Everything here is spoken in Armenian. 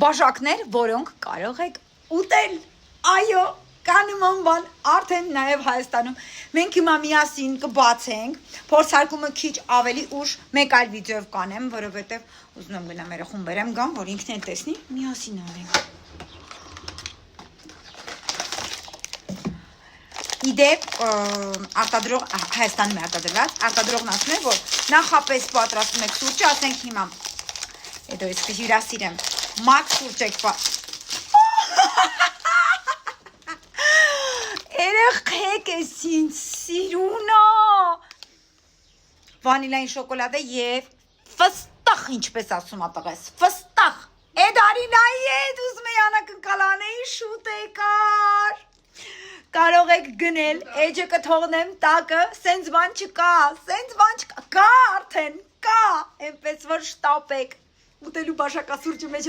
բաժակներ, որոնք կարող եք ուտել։ Այո, կա նման բան արդեն նաև Հայաստանում։ Մենք հիմա միասին կբացենք, փորձարկումը քիչ ավելի ուշ մեկ այլ վիդեոյով կանեմ, որովհետև ուզում եմ գնամ երախուն բերեմ գամ, որ ինքն էլ տեսնի, միասին արենք։ Իդեպ արտադրող Հայաստանում է արտադրողն ասում է, որ նախապես պատրաստում եք սուրճը, ասենք հիմա հետո ես կհյուրասիրեմ մակ սուրճ եք երեխեք ես ինձ սիրունա վանիլային շոկոլադը և ֆստախ, ինչպես ասում ատաղես, ֆստախ, էդ արինայի էդ ուզում է անակնկալանեի շուտ եկար կարող եք գնել, էջը կթողնեմ տակը, սենց բան չկա, կա արդեն, կա, այնպես որ շտապ եք, ուտելու բաշակասուրճի մեջ